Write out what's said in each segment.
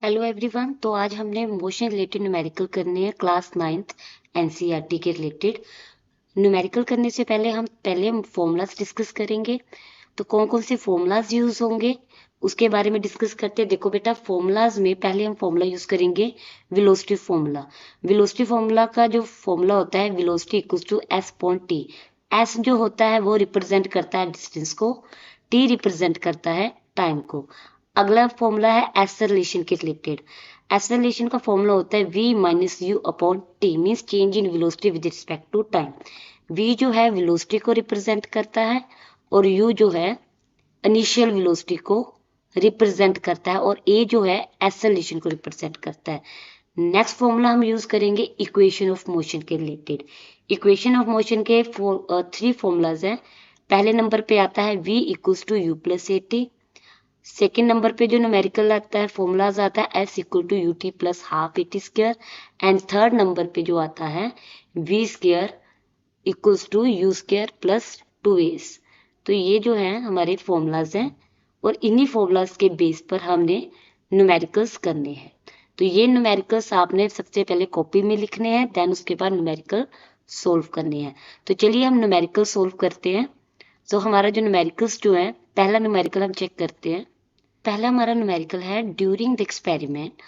Hello everyone. तो आज हमने मोशन रिलेटेड न्यूमेरिकल करने हैं क्लास 9th एनसीईआरटी के रिलेटेड। न्यूमेरिकल करने से पहले हम फॉर्मूलाज डिस्कस करेंगे। तो कौन कौन से फॉर्मूलाज यूज होंगे उसके बारे में डिस्कस करते हैं। देखो बेटा, फॉर्मूलाज में पहले हम फॉर्मूला यूज करेंगे वेलोसिटी फॉर्मूला। वेलोसिटी फॉर्मूला का जो फॉर्मूला होता है, velocity equals to s upon t. S जो होता है वो रिप्रेजेंट करता है डिस्टेंस को, टी रिप्रेजेंट करता है टाइम को। अगला फॉर्मूला है एक्सेलरेशन के रिलेटेड। एक्सेलरेशन का फॉर्मूला होता है v minus u upon t, means change in velocity with respect to time. v जो है वेलोसिटी को रिप्रेजेंट करता है और u जो है इनिशियल वेलोसिटी को रिप्रेजेंट करता है और a जो है एक्सेलरेशन को रिप्रेजेंट करता है। नेक्स्ट फॉर्मूला हम यूज करेंगे इक्वेशन ऑफ मोशन के रिलेटेड। इक्वेशन ऑफ मोशन के 3 फॉर्मूलाज हैं। पहले नंबर पे आता है v equals to u plus a t. Second number पे जो न्यूमेरिकल आता है फॉर्मूलाज आता है s equal to u t plus half a t square. And third number पे जो आता है v square equals to u square plus 2s। तो ये जो है हमारे फॉर्मूलाज हैं और इन्हीं फॉर्मूलाज के बेस पर हमने न्यूमेरिकल्स करने हैं। तो ये न्यूमेरिकल्स आपने सबसे पहले कॉपी में लिखने हैं, देन उसके बाद न्यूमेरिकल सोल्व करने हैं। तो चलिए हम न्यूमेरिकल सोल्व करते हैं। तो हमारा जो न्यूमेरिकल्स जो है, पहला न्यूमेरिकल हम चेक करते हैं। पहला हमारा न्यूमेरिकल है during the experiment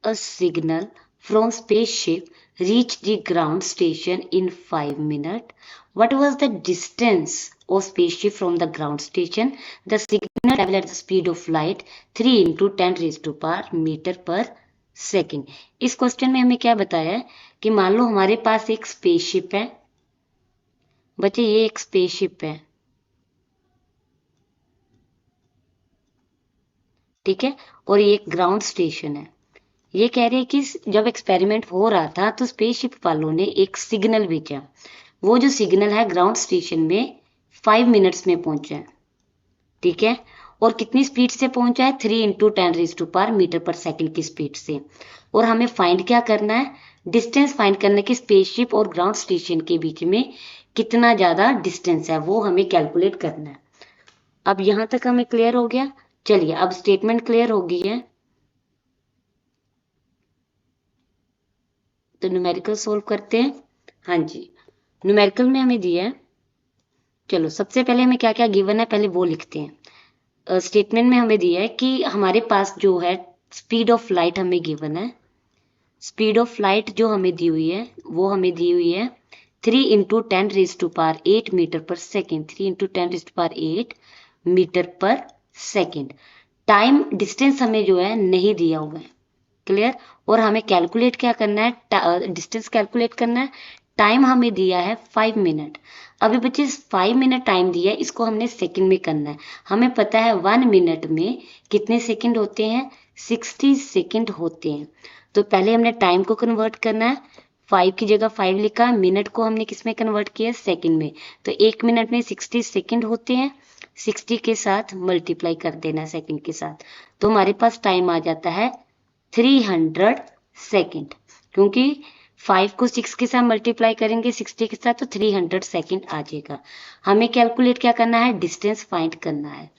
a signal from spaceship reach the ground station in 5 minutes. What was the distance of spaceship from the ground station? The signal travel at the speed of light 3 into 10 raised to power meter per second. इस question में हमें क्या बताया है कि मान लो हमारे पास एक स्पेसशिप है। बच्चे, ये एक स्पेसशिप है, ठीक है, और ये एक ग्राउंड स्टेशन है। ये कह रहे हैं कि जब एक्सपेरिमेंट हो रहा था तो स्पेसशिप वालों ने एक सिग्नल भेजा। वो जो सिग्नल है ग्राउंड स्टेशन में 5 मिनट्स में पहुंचा है, ठीक है। और कितनी स्पीड से पहुंचा है? 3 इंटू 10 मीटर पर सेकेंड की स्पीड से। और हमें फाइंड क्या करना है? डिस्टेंस फाइंड करने की, स्पेसशिप और ग्राउंड स्टेशन के बीच में कितना ज्यादा डिस्टेंस है वो हमें कैलकुलेट करना है। अब यहां तक हमें क्लियर हो गया। चलिए अब स्टेटमेंट क्लियर हो गई है तो न्यूमेरिकल सोल्व करते हैं। हाँ जी, न्यूमेरिकल में हमें दिया है। चलो सबसे पहले हमें क्या क्या गिवन है पहले वो लिखते हैं। स्टेटमेंट में हमें दिया है कि हमारे पास जो है स्पीड ऑफ लाइट हमें गिवन है। स्पीड ऑफ लाइट जो हमें दी हुई है वो हमें दी हुई है 3 into 10 raised to power 8 metre per second. 3 into 10 raised to power 8 metre per second. Time distance हमें जो है नहीं दिया हुआ है, क्लियर। और हमें कैलकुलेट क्या करना है? डिस्टेंस कैलकुलेट करना है। टाइम हमें दिया है 5 मिनट। अभी बच्चे 5 मिनट टाइम दिया है, इसको हमने सेकंड में करना है। हमें पता है 1 मिनट में कितने सेकंड होते हैं? 60 सेकंड होते हैं। तो पहले हमने टाइम को कन्वर्ट करना है। 5 की जगह 5 लिखा, मिनट को हमने किस में कन्वर्ट किया? सेकंड में। तो 1 मिनट में 60 सेकंड होते हैं। 60 के साथ मल्टीप्लाई कर देना सेकंड के साथ, तो हमारे पास टाइम आ जाता है 300 सेकेंड। क्योंकि 5 को 6 के साथ मल्टीप्लाई करेंगे 60 के साथ तो 300 सेकेंड आ जाएगा। हमें कैलकुलेट क्या करना है? डिस्टेंस फाइंड करना है।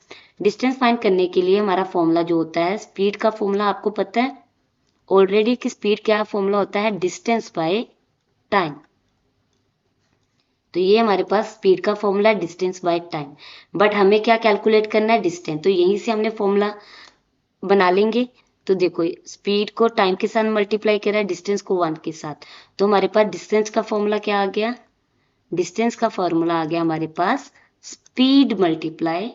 डिस्टेंस फाइंड करने के लिए हमारा फॉर्मूला जो होता है, स्पीड का फॉर्मूला आपको पता है ऑलरेडी कि स्पीड क्या फॉर्मूला होता है? Distance by time. तो ये हमारे पास स्पीड का फॉर्मूला है, डिस्टेंस बाय टाइम। बट हमें क्या कैलकुलेट करना है? डिस्टेंस। तो यहीं से हमने फॉर्मूला बना लेंगे। तो देखो स्पीड को टाइम के साथ मल्टीप्लाई करा है, डिस्टेंस को 1 के साथ, तो हमारे पास डिस्टेंस का फॉर्मूला क्या आ गया? डिस्टेंस का फॉर्मूला आ गया हमारे पास स्पीड मल्टीप्लाई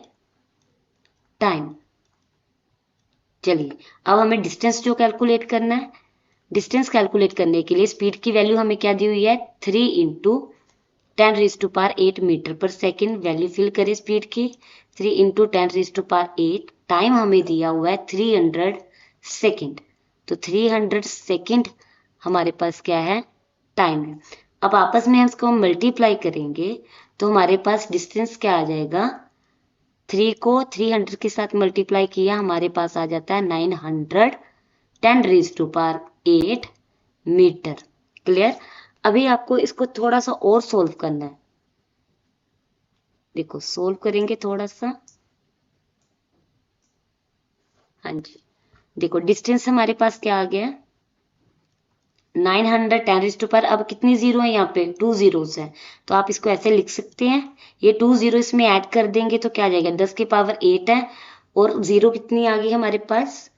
टाइम। चलिए अब हमें डिस्टेंस जो कैलकुलेट करना है, डिस्टेंस कैलकुलेट करने के लिए स्पीड की वैल्यू हमें क्या दी हुई है? 3 into 10 raised to power 8 metre per second. Value fill करें स्पीड की, 3 into 10 raised to power 8। Time हमें दिया हुआ है 300 सेकेंड। तो 300 सेकेंड हमारे पास क्या है? टाइम है। अब आपस में इसको हम मल्टीप्लाई करेंगे तो हमारे पास डिस्टेंस क्या आ जाएगा? 3 को 300 के साथ मल्टीप्लाई किया, हमारे पास आ जाता है 910 raised to power 8 metre. Clear. अभी आपको इसको थोड़ा सा और सोल्व करना है। देखो सोल्व करेंगे थोड़ा सा। हाँ जी, देखो डिस्टेंस हमारे पास क्या आ गया, 910 अब कितनी जीरो है यहाँ पे, 2 जीरोस है, तो आप इसको ऐसे लिख सकते हैं। ये 2 जीरो इसमें ऐड कर देंगे तो क्या आ जाएगा, 10 की पावर 8 है, और जीरो कितनी आ गई हमारे पास,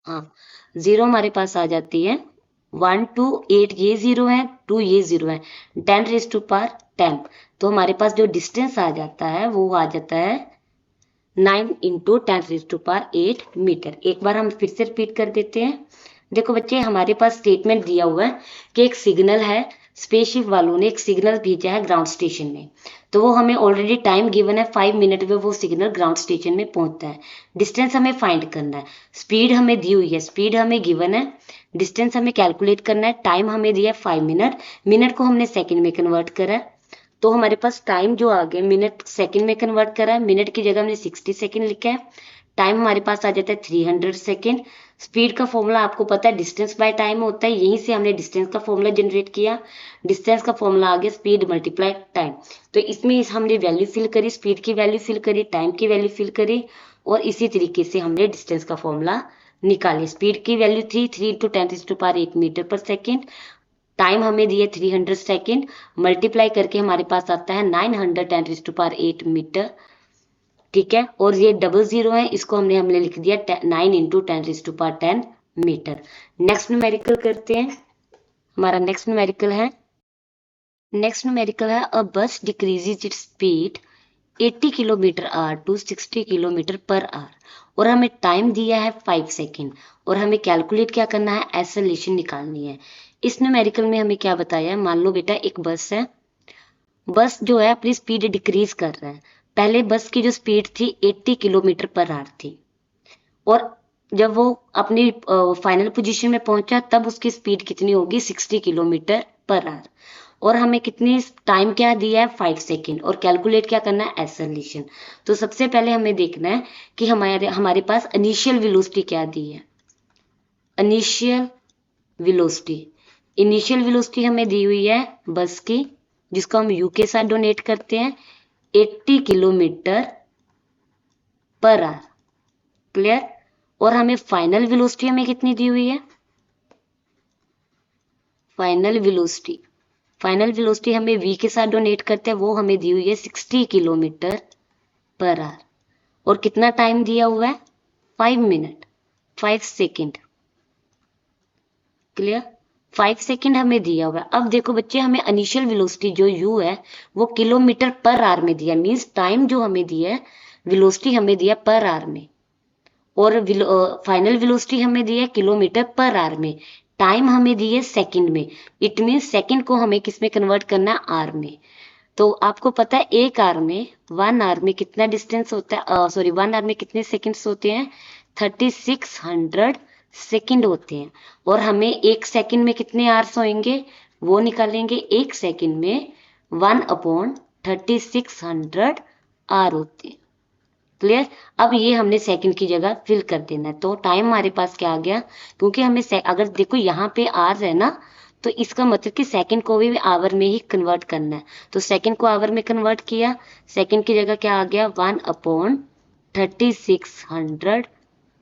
हाँ जीरो हमारे पास आ जाती है 1 2 8, ये जीरो है, 2 ये जीरो है, 10 रेज़ टू पावर 10, तो हमारे पास जो डिस्टेंस आ जाता है वो आ जाता है 9 × 10⁻⁸ एक बार हम फिर से रिपीट कर देते हैं। देखो बच्चे हमारे पास स्टेटमेंट दिया हुआ है कि एक सिग्नल है, स्पेसशिप वालों ने एक सिग्नल भेजा है ग्राउंड स्टेशन में, तो वो हमें ऑलरेडी टाइम गिवन है 5 मिनट में वो सिग्नल ग्राउंड स्टेशन में पहुंचता है। डिस्टेंस हमें फाइंड करना है, स्पीड हमें दी हुई है, स्पीड हमें गिवन है, डिस्टेंस हमें कैलकुलेट करना है, टाइम हमें दिया है 5 मिनट, मिनट को हमने सेकंड में कन्वर्ट करा है, तो हमारे पास टाइम जो आ गया मिनट सेकंड में कन्वर्ट करा है, मिनट की जगह हमने 60 सेकंड लिखा है, टाइम हमारे पास आ जाता है 300 सेकंड। स्पीड का फॉर्मूला आपको पता है डिस्टेंस बाय टाइम होता है, यहीं से हमने डिस्टेंस का फॉर्मूला जनरेट किया, डिस्टेंस का फॉर्मूला आ गया स्पीड मल्टीप्लाई टाइम, तो इसमें हमने वैल्यू फिल करी, स्पीड की वैल्यू फिल करी, टाइम की वैल्यू फिल करी, और इसी तरीके से हमने डिस्टेंस का फॉर्मूला निकाली। स्पीड की वैल्यू थी 3 × 10⁻⁸ टाइम हमें दिए 300 सेकेंड, मल्टीप्लाई करके हमारे पास आता है 910⁸ ठीक है, और ये डबल जीरो है, इसको हमने लिख दिया 9 × 10⁻10 नेक्स्ट न्यूमेरिकल करते हैं। हमारा नेक्स्ट न्यूमेरिकल है a bus decreases its speed 80 kilometre hour to 60 kilometre per hour, और हमें टाइम दिया है 5 सेकेंड, और हमें कैलकुलेट क्या करना है, एक्सेलरेशन निकालनी है। इस न्यूमेरिकल में हमें क्या बताया है, मान लो बेटा एक बस है, बस जो है अपनी स्पीड डिक्रीज कर रहा है, पहले बस की जो स्पीड थी 80 किलोमीटर पर आवर थी, और जब वो अपनी फाइनल पोजीशन में पहुंचा तब उसकी स्पीड कितनी होगी, 60 किलोमीटर पर आवर, और हमें कितनी टाइम क्या दिया है, 5 सेकेंड, और कैलकुलेट क्या करना है, एक्सेलरेशन। तो सबसे पहले हमें देखना है कि हमारे हमारे पास इनिशियल वेलोसिटी क्या दी है, इनिशियल वेलोसिटी, इनिशियल वेलोसिटी हमें दी हुई है बस की, जिसको हम यू के साथ डोनेट करते हैं, 80 किलोमीटर पर आवर, क्लियर। और हमें फाइनल वेलोसिटी हमें कितनी दी हुई है, फाइनल वेलोसिटी हमें v के साथ डोनेट करते हैं, वो हमें दी हुई है 60 किलोमीटर पर आवर, और कितना टाइम दिया हुआ है, 5 मिनट 5 सेकेंड, क्लियर। 5 सेकेंड हमें दिया हुआ है। अब देखो बच्चे हमें इनिशियल वेलोसिटी जो u है वो किलोमीटर पर आवर में दिया, मीन्स टाइम जो हमें दिया है, वेलोसिटी हमें दिया पर आवर में, और फाइनल वेलोसिटी हमें दी है किलोमीटर पर आवर में, टाइम हमें दी है सेकंड में, इट मीन सेकंड को हमें किस में कन्वर्ट करना है, आवर में। तो आपको पता है एक आवर में, 1 आवर में कितना डिस्टेंस होता है, सॉरी 1 आवर में कितने सेकंड्स होते हैं, 3600 सेकंड होते हैं, और हमें एक सेकंड में कितने आवर्स होंगे वो निकालेंगे, एक सेकंड में 1/3600 आवर होते हैं, क्लियर। अब ये हमने सेकंड की जगह फिल कर देना है, तो टाइम हमारे पास क्या आ गया, क्योंकि हमें अगर देखो यहाँ पे आवर्स है ना, तो इसका मतलब कि सेकंड को भी आवर में ही कन्वर्ट करना है, तो सेकंड को आवर में कन्वर्ट किया, सेकंड की जगह क्या आ गया, 1/3600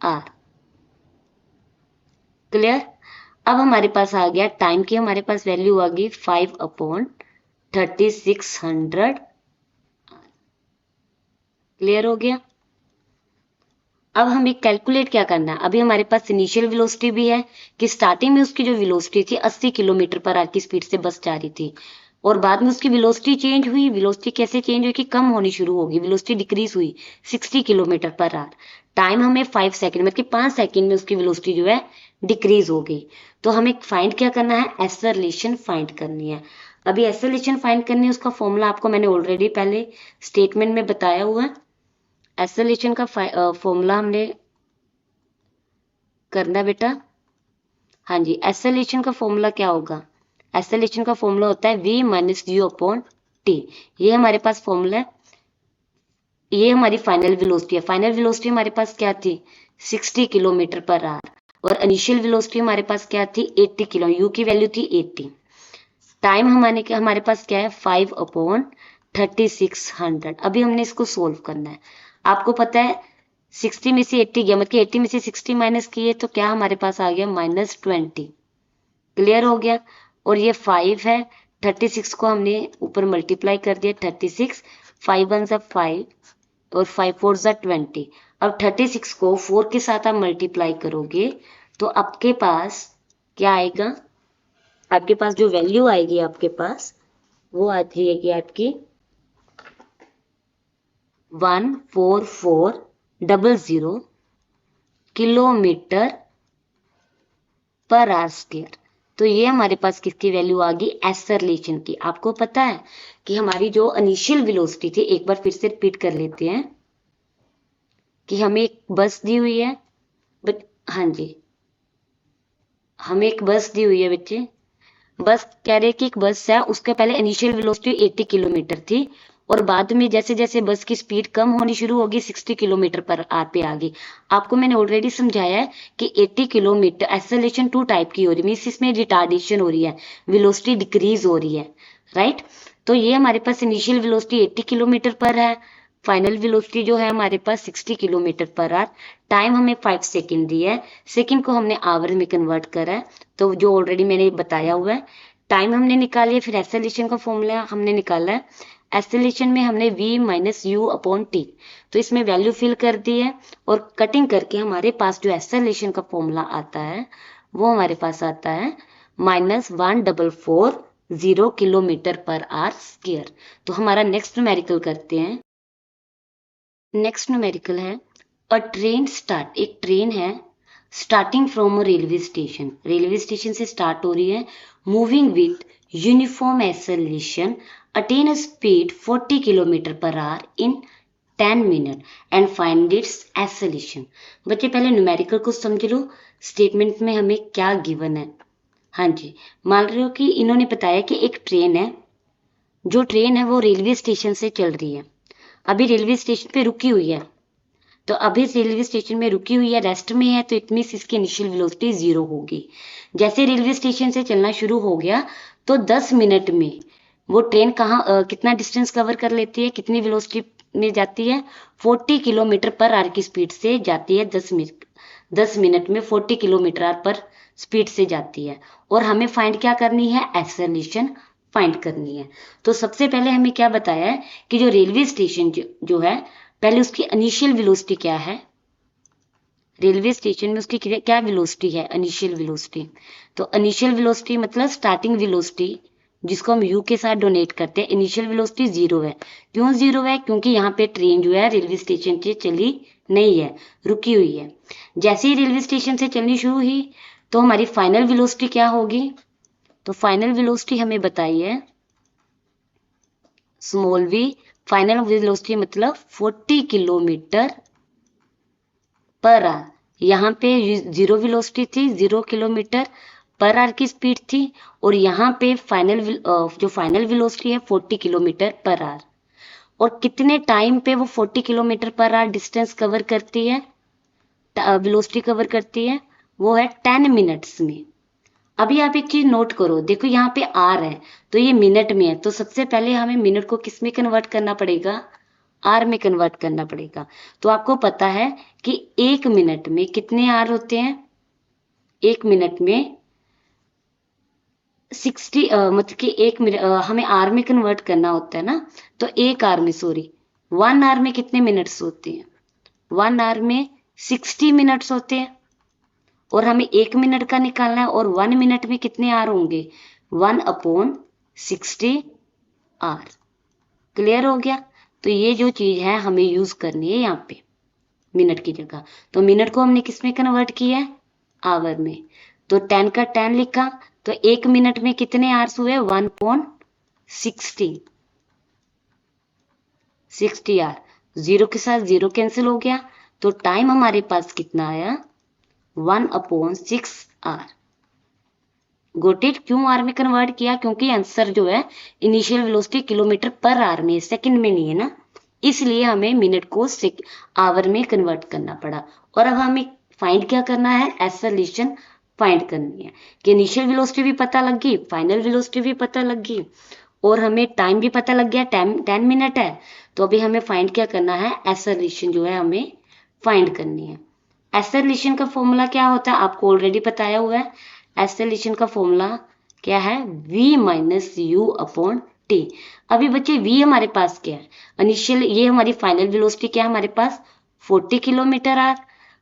आवर, क्लियर। अब हमारे पास आ गया टाइम की, हमारे पास वैल्यू आ गई 5/3600, क्लियर हो गया। अब हमें कैलकुलेट क्या करना है, अभी हमारे पास इनिशियल वेलोसिटी भी है कि स्टार्टिंग में उसकी जो वेलोसिटी थी 80 किलोमीटर पर आवर की स्पीड से बस जा रही थी, और बाद में उसकी वेलोसिटी चेंज हुई, वेलोसिटी कैसे चेंज हुई कि कम होनी शुरू होगी, वेलोसिटी डिक्रीज हुई 60 किलोमीटर पर आवर, टाइम हमें 5 सेकेंड मतलब कि 5 सेकेंड में उसकी वेलोसिटी जो है डिक्रीज हो गई, तो हमें फाइंड क्या करना है, एक्सेलरेशन फाइंड करनी है। अभी एक्सेलरेशन फाइंड करनी है, उसका फॉर्मूला आपको मैंने ऑलरेडी पहले स्टेटमेंट में बताया हुआ है। एक्सेलरेशन का फॉर्मूला हमने करना बेटा, हाँ जी, एक्सेलरेशन का फॉर्मूला क्या होगा, एक्सेलरेशन का फॉर्मूला होता है v - u/t, ये हमारे पास फॉर्मूला है, ये हमारी फाइनल वेलोसिटी है, फाइनल वेलोसिटी हमारे पास क्या थी, 60 किलोमीटर पर आवर, और इनिशियल वेलोसिटी हमारे पास क्या थी, 80 किलो, u की वैल्यू थी 80, टाइम हमारे पास क्या है, 3600। अभी हमने इसको सोल्व करना है। आपको पता है 60 में से 80 गया, मतलब 80 में से 60 माइनस किए तो क्या हमारे पास आ गया -20। क्लियर हो गया। और ये 5 है, 36 को हमने ऊपर मल्टीप्लाई कर दिया, 36, 5 1 ज़ा 5 और 5 4 ज़ा 20। अब 36 को 4 के साथ आप मल्टीप्लाई करोगे तो आपके पास क्या आएगा, आपके पास जो वैल्यू आएगी आपके पास वो आ जाएगी आपकी 14400 किलोमीटर पर आवर स्क्वायर। तो ये हमारे पास किसकी वैल्यू आ गई, एक्सेलरेशन की। आपको पता है कि हमारी जो इनिशियल वेलोसिटी थी, एक बार फिर से रिपीट कर लेते हैं कि हमें एक बस दी हुई है, बट हाँ जी, हमें एक बस दी हुई है बच्चे। बस कह रहे कि एक बस है, उसके पहले इनिशियल वेलोसिटी 80 किलोमीटर थी और बाद में जैसे जैसे बस की स्पीड कम होनी शुरू होगी 60 किलोमीटर पर आवर पे आ गई। आपको मैंने ऑलरेडी समझाया है कि 80 किलोमीटर एक्सेलरेशन 2 टाइप की हो रही है, मीन्स इसमें रिटार्डेशन हो रही है, वेलोसिटी डिक्रीज हो रही है, राइट। तो ये हमारे पास इनिशियल वेलोसिटी 80 किलोमीटर पर है, फाइनल वेलोसिटी जो है हमारे पास 60 किलोमीटर पर आवर। टाइम हमें 5 सेकेंड दिया है, सेकेंड को हमने आवर में कन्वर्ट करा है, तो जो ऑलरेडी मैंने बताया हुआ है। टाइम हमने निकाली है, फिर एक्सेलरेशन का फॉर्मूला हमने निकाला है। एक्सेलरेशन में हमने v minus u upon T, तो इसमें वैल्यू फिल कर दी है और कटिंग करके हमारे पास जो एक्सेलरेशन का फॉर्मूला आता है वो हमारे पास आता है -1440 किलोमीटर पर आवर स्क्वायर। तो हमारा नेक्स्ट न्यूमेरिकल करते हैं। नेक्स्ट न्यूमेरिकल है अ ट्रेन स्टार्ट, एक ट्रेन है starting from a railway station, railway station से स्टार्ट हो रही है, moving with uniform acceleration, attain a speed 40 kilometre per our in 10 minute and find its acceleration. बच्चे पहले न्यूमेरिकल को समझ लो, स्टेटमेंट में हमें क्या गिवन है। हाँ जी, मान रहे हो कि इन्होंने बताया कि एक ट्रेन है, जो ट्रेन है वो रेलवे स्टेशन से चल रही है, अभी रेलवे स्टेशन पे रुकी हुई है, तो अभी रेलवे स्टेशन में रुकी हुई है, रेस्ट में है, तो इट मीन्स इसकी इनिशियल वेलोसिटी 0 होगी। जैसे रेलवे स्टेशन से चलना शुरू हो गया तो 10 मिनट में वो ट्रेन कितना डिस्टेंस कवर कर लेती है, कितनी वेलोसिटी में जाती है, 40 किलोमीटर पर आवर की स्पीड से जाती है। 10 मिनट में 40 किलोमीटर आवर पर स्पीड से जाती है। और हमें फाइंड क्या करनी है, एक्सेलरेशन फाइंड करनी है। तो सबसे पहले हमें क्या बताया है कि जो रेलवे स्टेशन जो है, पहले उसकी इनिशियल वेलोसिटी क्या है, रेलवे स्टेशन में उसकी क्या वेलोसिटी है, इनिशियल वेलोसिटी। तो इनिशियल वेलोसिटी मतलब स्टार्टिंग वेलोसिटी, जिसको हम यू के साथ डोनेट करते हैं, इनिशियल वेलोसिटी 0 है। क्यों 0 है, क्योंकि यहाँ पे ट्रेन जो है रेलवे स्टेशन से चली नहीं है, रुकी हुई है। जैसे ही रेलवे स्टेशन से चलनी शुरू हुई तो हमारी फाइनल वेलोसिटी क्या होगी, तो फाइनल वेलोसिटी हमें बताई है स्मॉल वी, फाइनल वेलोसिटी मतलब 40 किलोमीटर पर आवर। यहाँ पे 0 वेलोसिटी थी, 0 किलोमीटर पर आवर की स्पीड थी, और यहाँ पे जो फाइनल वेलोसिटी है 40 किलोमीटर पर आवर। और कितने टाइम पे वो 40 kilometre per our distance cover करती है, वेलोसिटी कवर करती है, वो है 10 मिनट्स में। अभी आप एक चीज नोट करो, देखो यहाँ पे आर है तो ये मिनट में है, तो सबसे पहले हमें मिनट को किस में कन्वर्ट करना पड़ेगा, आर में कन्वर्ट करना पड़ेगा। तो आपको पता है कि 1 मिनट में कितने आर होते हैं, 1 मिनट में 60 मतलब कि 1 मिनट हमें आर में कन्वर्ट करना होता है ना, तो 1 आर में 1 आर में कितने मिनट्स होते हैं, 1 आर में 60 मिनट्स होते हैं। और हमें 1 मिनट का निकालना है, और 1 मिनट में कितने आर होंगे, 1/60 आर। क्लियर हो गया। तो ये जो चीज है हमें यूज करनी है यहाँ पे मिनट की जगह। तो मिनट को हमने किस में कन्वर्ट किया है, आवर में। तो 10 का 10 लिखा, तो 1 मिनट में कितने आवर्स हुए, 1/60 आर। 0 के साथ 0 कैंसिल हो गया, तो टाइम हमारे पास कितना आया, 1/6 आर। Got it. क्यों आर में कन्वर्ट किया, क्योंकि आंसर जो है initial velocity kilometre per our में, सेकंड में नहीं है ना, इसलिए हमें मिनट को आवर में कन्वर्ट करना पड़ा। और अब हमें फाइंड क्या करना है, एक्सेलरेशन फाइंड करनी है। कि इनिशियल वेलोसिटी भी पता लग गई, फाइनल वेलोसिटी भी पता लग गई, और हमें टाइम भी पता लग गया, 10 मिनट है। तो अभी हमें फाइंड क्या करना है, एक्सेलरेशन जो है हमें फाइंड करनी है। एक्सेलरेशन का फॉर्मूला क्या होता है आपको ऑलरेडी बताया हुआ है। एक्सेलरेशन का फॉर्मूला क्या है, v minus u upon T. अभी बच्चे v हमारे पास क्या है, इनिशियल, ये हमारी फाइनल वेलोसिटी क्या है हमारे पास 40 किलोमीटर आर।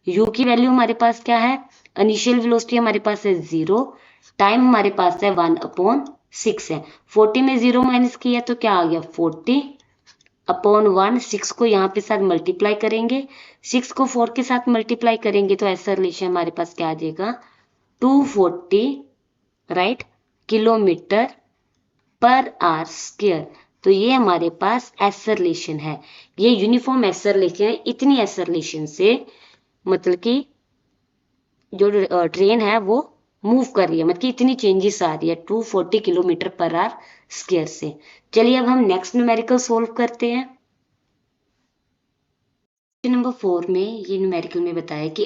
u की वैल्यू हमारे पास क्या है, इनिशियल वेलोसिटी हमारे पास है 0, टाइम हमारे पास है 1/6 है। 40 में 0 माइनस किया तो क्या आ गया 40 अपॉन 1, 6 को यहाँ पे साथ मल्टीप्लाई करेंगे, 6 को 4 के साथ मल्टीप्लाई करेंगे तो ऐसा रिलेशन हमारे पास क्या आ जाएगा 240 right kilometre per our square. तो ये हमारे पास एक्सेलरेशन है, ये यूनिफॉर्म एक्सेलरेशन है। इतनी एक्सेलरेशन से मतलब कि जो ट्रेन है वो मूव कर रही है, मतलब कि इतनी चेंजेस आ रही है 240 किलोमीटर पर आवर स्क्वायर से। चलिए अब हम नेक्स्ट न्यूमेरिकल सोल्व करते हैं। नंबर 4 में ये न्यूमेरिकल में बताया कि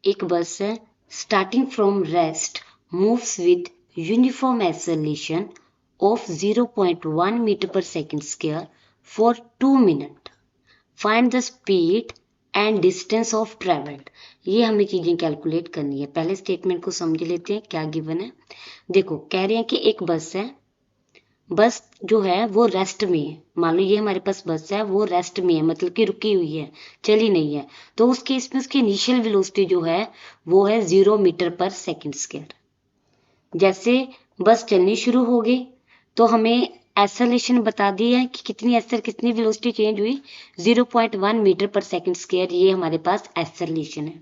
एक बस है starting from rest moves with uniform acceleration of 0.1 metre per second square for 2 minute. Find the speed and distance of travelled. ये हमें चीजें कैलकुलेट करनी है। पहले स्टेटमेंट को समझ लेते हैं क्या गिवन है। देखो कह रहे हैं कि एक बस है, बस जो है वो रेस्ट में है। मान लो ये हमारे पास बस है वो रेस्ट में है, मतलब कि रुकी हुई है, चली नहीं है। तो उस केस में उसकी इनिशियल वेलोसिटी जो है वो है 0 मीटर पर सेकंड स्क्वायर। जैसे बस चलनी शुरू हो गई तो हमें एक्सेलरेशन बता दी है कि कितनी वेलोसिटी चेंज हुई 0.1 मीटर पर सेकंड स्क्वायर। ये हमारे पास एक्सेलरेशन है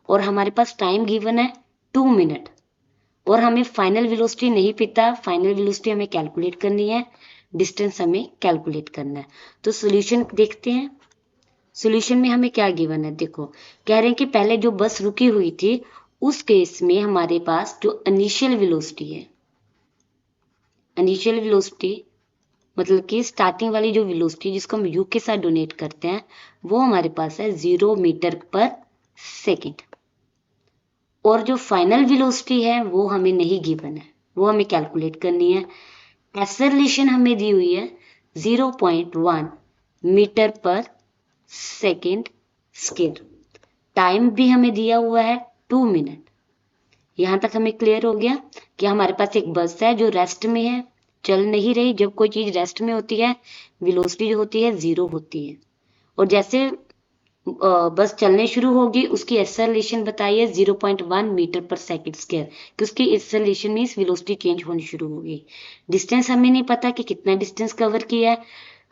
और हमारे पास टाइम गिवन है 2 मिनट और हमें फाइनल वेलोसिटी नहीं पता। फाइनल वेलोसिटी हमें कैलकुलेट करनी है, डिस्टेंस हमें कैलकुलेट करना है। तो सॉल्यूशन देखते हैं। सॉल्यूशन में हमें क्या गिवन है, देखो कह रहे हैं कि पहले जो बस रुकी हुई थी उस केस में हमारे पास जो इनिशियल वेलोसिटी है, इनिशियल वेलोसिटी मतलब कि स्टार्टिंग वाली जो वेलोसिटी जिसको हम यू के साथ डोनेट करते हैं वो हमारे पास है 0 मीटर पर सेकेंड। और जो फाइनल वेलोसिटी है वो हमें नहीं गिवन है, वो हमें कैलकुलेट करनी है। एक्सेलरेशन हमें दी हुई है 0.1 metre per second square. Time भी हमें दिया हुआ है 2 मिनट। यहाँ तक हमें क्लियर हो गया कि हमारे पास एक बस है जो रेस्ट में है, चल नहीं रही। जब कोई चीज रेस्ट में होती है वेलोसिटी जो होती है 0 होती है। और जैसे बस चलने शुरू होगी उसकी एक्सेलरेशन बताइए 0.1 मीटर पर सेकंड स्क्वायर, कि उसकी एक्सेलरेशन मींस वेलोसिटी चेंज होनी शुरू होगी। डिस्टेंस हमें नहीं पता कि कितना डिस्टेंस कवर किया है,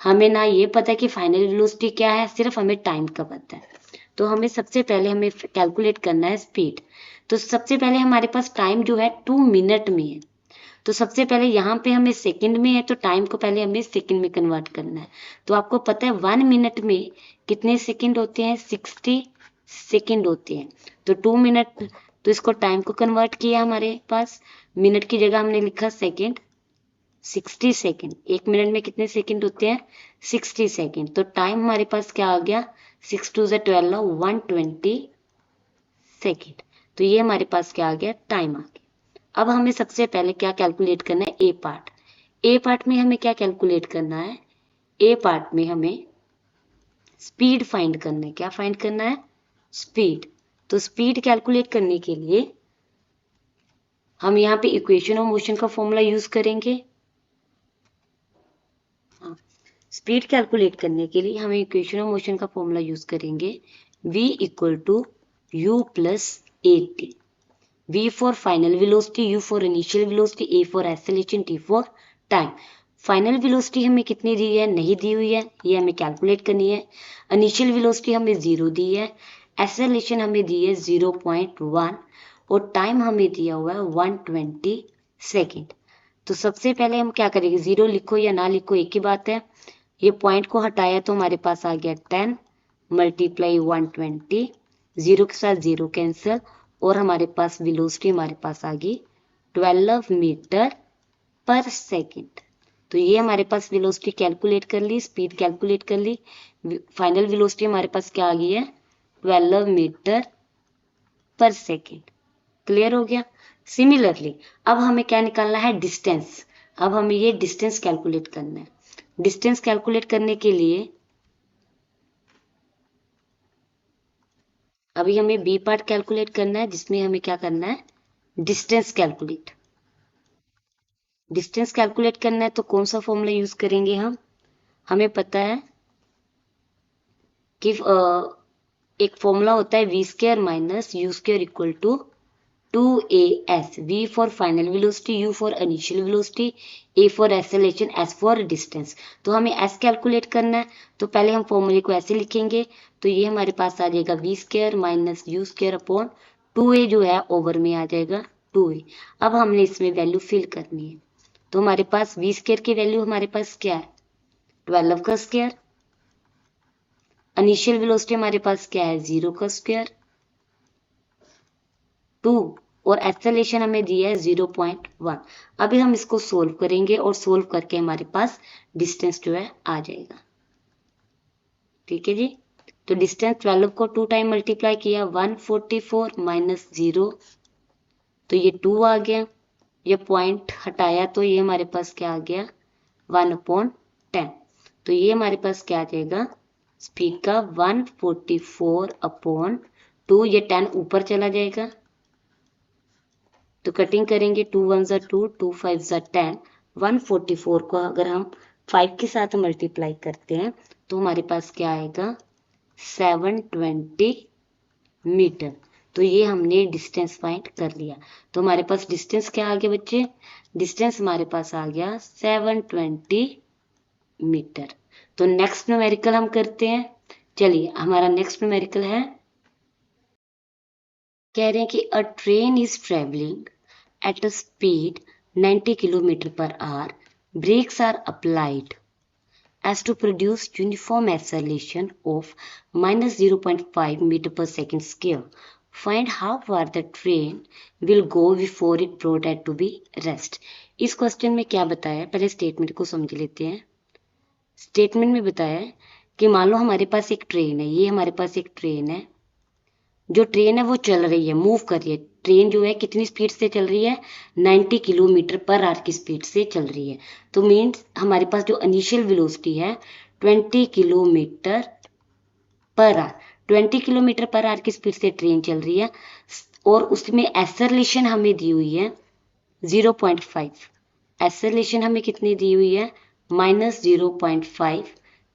हमें ना ये पता कि फाइनल वेलोसिटी क्या है, सिर्फ हमें टाइम का पता है। तो हमें सबसे पहले हमें कैलकुलेट करना है स्पीड। तो सबसे पहले हमारे पास टाइम जो है 2 मिनट में है, तो सबसे पहले यहाँ पे हमें सेकंड में है तो टाइम को पहले हमें सेकंड में कन्वर्ट करना है। तो आपको पता है 1 मिनट में कितने सेकंड होते हैं, 60 सेकंड होते हैं। तो 2 मिनट, तो इसको टाइम को कन्वर्ट किया हमारे पास, मिनट की जगह हमने लिखा सेकंड, 60 सेकंड। 1 मिनट में कितने सेकंड होते हैं 60 सेकंड। तो टाइम हमारे पास क्या आ गया 6 2 12 120 सेकंड। तो ये हमारे पास क्या आ गया टाइम आ गया। अब हमें सबसे पहले क्या कैलकुलेट करना है, ए पार्ट। ए पार्ट में हमें क्या कैलकुलेट करना है, ए पार्ट में हमें स्पीड फाइंड करना है। क्या फाइंड करना है, स्पीड। तो स्पीड कैलकुलेट करने के लिए हम यहाँ पे इक्वेशन ऑफ मोशन का फॉर्मूला यूज करेंगे। स्पीड कैलकुलेट करने के लिए हमें इक्वेशन ऑफ मोशन का फॉर्मूला यूज करेंगे, v equal to u plus a t. V for final velocity, U for initial velocity, A for acceleration, T for time। Final velocity हमें कितनी दी है, नहीं दी हुई है, ये हमें कैलकुलेट करनी है। इनिशियल वेलोसिटी हमें 0 दी है, एक्सेलरेशन हमें दी है 0.1 और टाइम हमें दिया हुआ है 120 सेकेंड। तो सबसे पहले हम क्या करेंगे, 0 लिखो या ना लिखो एक ही बात है। ये पॉइंट को हटाया तो हमारे पास आ गया 10 मल्टीप्लाई 120, 0 के साथ 0 कैंसिल और हमारे पास वेलोसिटी हमारे पास आ गई 12 मीटर पर सेकंड। तो ये हमारे पास वेलोसिटी कैलकुलेट कर ली, स्पीड कैलकुलेट कर ली। फाइनल वेलोसिटी हमारे पास क्या आ गई है 12 मीटर पर सेकंड। क्लियर हो गया। सिमिलरली अब हमें क्या निकालना है, डिस्टेंस। अब हमें ये डिस्टेंस कैलकुलेट करना है। डिस्टेंस कैलकुलेट करने के लिए अभी हमें बी पार्ट कैलकुलेट करना है, जिसमें हमें क्या करना है, डिस्टेंस कैलकुलेट। डिस्टेंस कैलकुलेट करना है तो कौन सा फॉर्मूला यूज करेंगे हम, हमें पता है कि एक फॉर्मूला होता है v square minus u square equal to 2as, V for final velocity, U for initial velocity, A for acceleration, S for distance. तो हमें S कैलकुलेट करना है, तो पहले हम फॉर्मूले को ऐसे लिखेंगे, तो ये हमारे पास आ जाएगा V square minus u square upon 2a जो है ओवर में आ जाएगा 2a। अब हमने इसमें वैल्यू फिल करनी है, तो हमारे पास V स्क्वायर की वैल्यू हमारे पास क्या है, 12 का स्क्वायर। इनिशियल वेलोसिटी हमारे पास क्या है, 0 का स्क्वायर, 2, और एक्सेलरेशन हमें दिया है 0.1। अभी हम इसको सोल्व करेंगे और सोल्व करके हमारे पास डिस्टेंस जो है आ जाएगा। ठीक है जी। तो डिस्टेंस 12 को 2 टाइम मल्टीप्लाई किया, 144 माइनस 0, तो ये 2 आ गया। ये पॉइंट हटाया तो ये हमारे पास क्या आ गया, 1/10। तो ये हमारे पास क्या आ जाएगा, स्पीड का 144/2, ये 10 ऊपर चला जाएगा, तो कटिंग करेंगे, 2 1 ज़ा 2, 2 5 ज़ा 10। 144 को अगर हम 5 के साथ मल्टीप्लाई करते हैं तो हमारे पास क्या आएगा, 720 मीटर। तो ये हमने डिस्टेंस फाइंड कर लिया। तो हमारे पास डिस्टेंस क्या आ गया बच्चे, डिस्टेंस हमारे पास आ गया 720 मीटर। तो नेक्स्ट न्यूमेरिकल हम करते हैं। चलिए, हमारा नेक्स्ट न्यूमेरिकल है, कह रहे हैं कि अ train is travelling at a speed 90 km per hour, brakes are applied as to produce uniform acceleration of minus 0.5 meter per second square. Find how far the train will go before it brought at to be rest. इस question में क्या बताया है, पहले statement को समझ लेते हैं। स्टेटमेंट में बताया है कि मान लो हमारे पास एक ट्रेन है, ये हमारे पास एक ट्रेन है, जो ट्रेन है वो चल रही है, मूव कर रही है। ट्रेन जो है कितनी स्पीड से चल रही है, 90 किलोमीटर पर आवर की स्पीड से चल रही है। तो मीन्स हमारे पास जो इनिशियल वेलोसिटी है 20 kilometre per our, 20 kilometre per our की स्पीड से ट्रेन चल रही है, और उसमें एक्सेलरेशन हमें दी हुई है 0.5। एक्सेलरेशन हमें कितनी दी हुई है, minus 0.5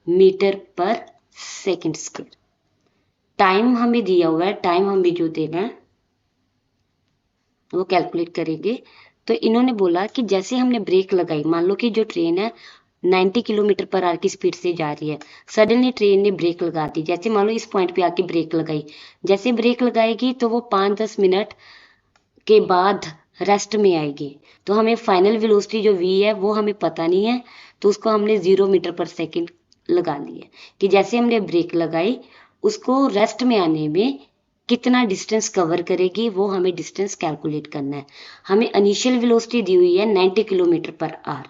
metre per second square. Time हमें दिया हुआ है, टाइम हमें जो देना है वो कैलकुलेट करेंगे। तो इन्होंने बोला कि जैसे हमने ब्रेक लगाई, मान लो कि जो ट्रेन है 90 किलोमीटर पर आवर की स्पीड से जा रही है, सडनली ट्रेन ने ब्रेक लगा दी, जैसे मान लो इस पॉइंट पे आके ब्रेक लगाई, जैसे ब्रेक लगाएगी तो वो 5-10 मिनट के बाद रेस्ट में आएगी। तो हमें फाइनल वेलोसिटी जो v है वो हमें पता नहीं है, तो उसको हमने 0 मीटर पर सेकेंड लगा लिया कि जैसे हमने ब्रेक लगाई उसको रेस्ट में आने में कितना डिस्टेंस कवर करेगी, वो हमें डिस्टेंस कैलकुलेट करना है। हमें इनिशियल वेलोसिटी दी हुई है 90 किलोमीटर पर आवर,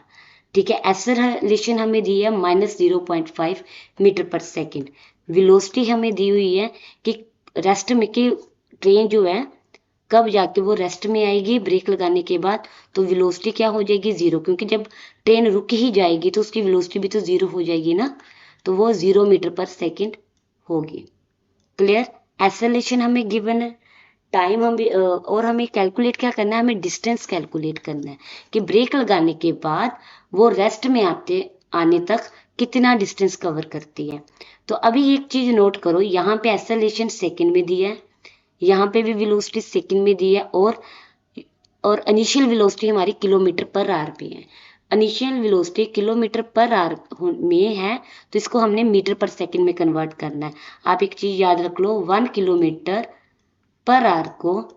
ठीक है। एक्सेलरेशन हमें दी है minus 0.5 metre per second. Velocity हमें दी हुई है कि रेस्ट में कि ट्रेन जो है कब जाके वो रेस्ट में आएगी ब्रेक लगाने के बाद, तो वेलोसिटी क्या हो जाएगी, 0, क्योंकि जब ट्रेन रुक ही जाएगी तो उसकी वेलोसिटी भी तो 0 हो जाएगी ना, तो वो 0 मीटर पर सेकेंड होगी। क्लियर। एक्सेलरेशन हमें गिवन है, टाइम हमें और हमें कैलकुलेट क्या करना है, हमें डिस्टेंस कैलकुलेट करना है कि ब्रेक लगाने के बाद वो रेस्ट में आने तक कितना डिस्टेंस कवर करती है। तो अभी एक चीज नोट करो, यहाँ पे एक्सेलरेशन सेकेंड में दिया है, यहाँ पे भी वेलोसिटी सेकेंड में दी है, और इनिशियल वेलोसिटी हमारी किलोमीटर पर आवर पे है। Initial velocity kilometre per our में है, तो इसको हमने मीटर पर सेकंड में कन्वर्ट करना है। आप एक चीज याद रख लो, 1 किलोमीटर पर आवर को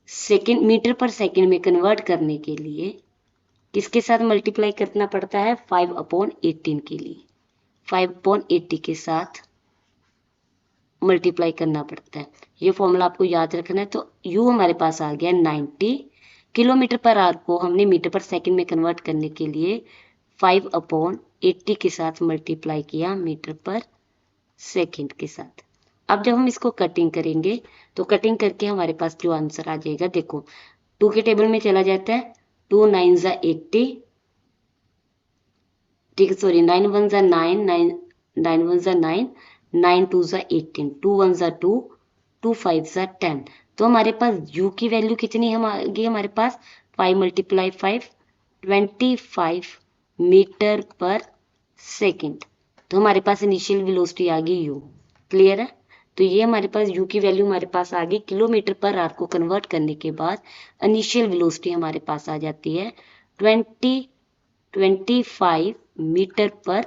सेकंड मीटर पर सेकंड में कन्वर्ट करने के लिए किसके साथ मल्टीप्लाई करना पड़ता है, 5/18 के लिए 5/80 के साथ मल्टीप्लाई करना पड़ता है। ये फॉर्मूला आपको याद रखना है। तो u हमारे पास आ गया 90 किलोमीटर पर आवर को हमने मीटर पर सेकंड में कन्वर्ट करने के लिए 5/80 के साथ मल्टीप्लाई किया मीटर पर सेकंड के साथ। अब जब हम इसको कटिंग करेंगे तो कटिंग करके हमारे पास जो आंसर आ जाएगा, देखो 2 के टेबल में चला जाता है, 2 9 ज़ा 80, ठीक है, सॉरी, 9 1 जा 9, 9 1 जा 9, 9 2 जा 18, 2 1 जा 2, 2 5 जा 10। तो हमारे पास u की वैल्यू कितनी है हमारे पास 5 × 5 25 मीटर पर सेकंड। तो हमारे पास इनिशियल वेलोसिटी आ गई u। क्लियर है? तो ये हमारे पास u की वैल्यू हमारे पास आ गई। किलोमीटर पर आवर को कन्वर्ट करने के बाद इनिशियल वेलोसिटी हमारे पास आ जाती है 25 मीटर पर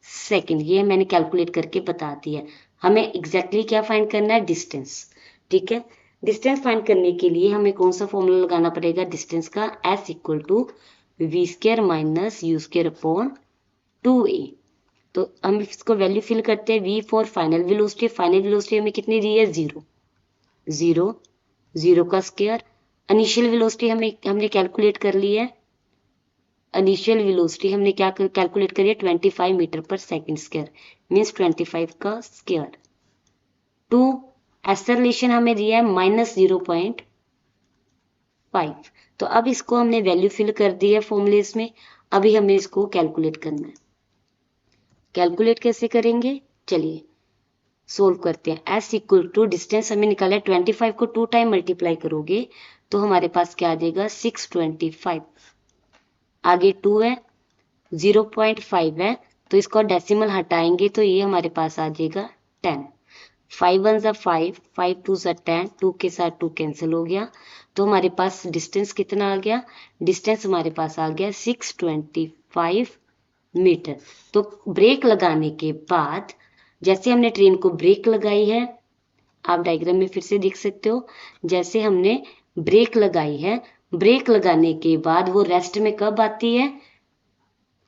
सेकंड। ये मैंने कैलकुलेट करके बता दिया। हमें एग्जैक्टली क्या फाइंड करना है? डिस्टेंस। ठीक है, डिस्टेंस फाइंड करने के लिए हमें कौन सा फॉर्मूला लगाना पड़ेगा डिस्टेंस का? S = v² - u²/2a। तो हम इसको वैल्यू फिल करते हैं। v for final velocity. Final velocity हमें कितनी दी है? 0 0 0 का स्क्वायर। इनिशियल वेलोसिटी हमने कैलकुलेट कर ली है। इनिशियल वेलोसिटी हमने क्या कैलकुलेट करी है? 25 metre per second square means 25 का स्क्वायर। 2 एक्सेलरेशन हमें दिया है -0.5। तो अब इसको हमने वैल्यू फिल कर दी है फॉर्मूलेस में। अभी हमें इसको कैलकुलेट करना है। कैलकुलेट कैसे करेंगे? चलिए सोल्व करते हैं। S = डिस्टेंस हमें निकाला है 25 को 2 टाइम मल्टीप्लाई करोगे तो हमारे पास क्या आ जाएगा? 625। आगे 2 है, 0.5 है, तो इसको डेसिमल हटाएंगे तो ये हमारे पास आ जाएगा 10। 5 1 जा 5, 5 2 जा 10, 2 के साथ 2 कैंसिल हो गया। तो हमारे पास डिस्टेंस कितना आ गया? डिस्टेंस हमारे पास आ गया 625 मीटर। तो ब्रेक लगाने के बाद जैसे हमने ट्रेन को ब्रेक लगाई है, आप डायग्राम में फिर से देख सकते हो, जैसे हमने ब्रेक लगाई है, ब्रेक लगाने के बाद वो रेस्ट में कब आती है?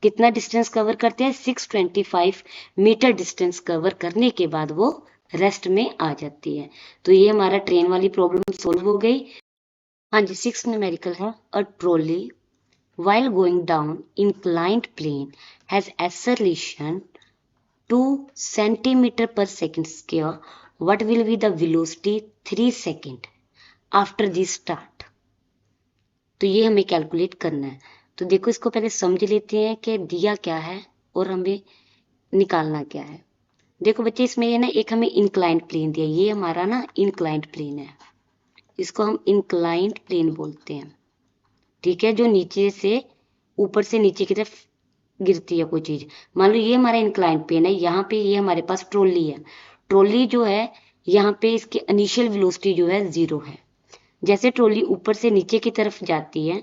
कितना डिस्टेंस कवर करते हैं? 625 मीटर डिस्टेंस कवर करने के बाद वो रेस्ट में आ जाती है। तो ये हमारा ट्रेन वाली प्रॉब्लम सोल्व हो गई। हाँ जी, 6 न्यूमेरिकल है। A trolley while going down inclined plane has acceleration 2 centimeter per second square. What will be the velocity 3 second after the start? तो ये हमें कैलकुलेट करना है। तो देखो इसको पहले समझ लेते हैं कि दिया क्या है और हमें निकालना क्या है। देखो बच्चे, इसमें ये ना एक हमें इंक्लाइंड प्लेन दिया। ये हमारा ना इंक्लाइंड प्लेन है, इसको हम इंक्लाइंड प्लेन बोलते हैं। ठीक है, जो नीचे से ऊपर से नीचे की तरफ गिरती है कोई चीज। मान लो ये हमारा इंक्लाइंड प्लेन है, यहाँ पे ये हमारे पास ट्रॉली है। ट्रॉली जो है यहाँ पे इसकी इनिशियल वेलोसिटी जो है 0 है। जैसे ट्रॉली ऊपर से नीचे की तरफ जाती है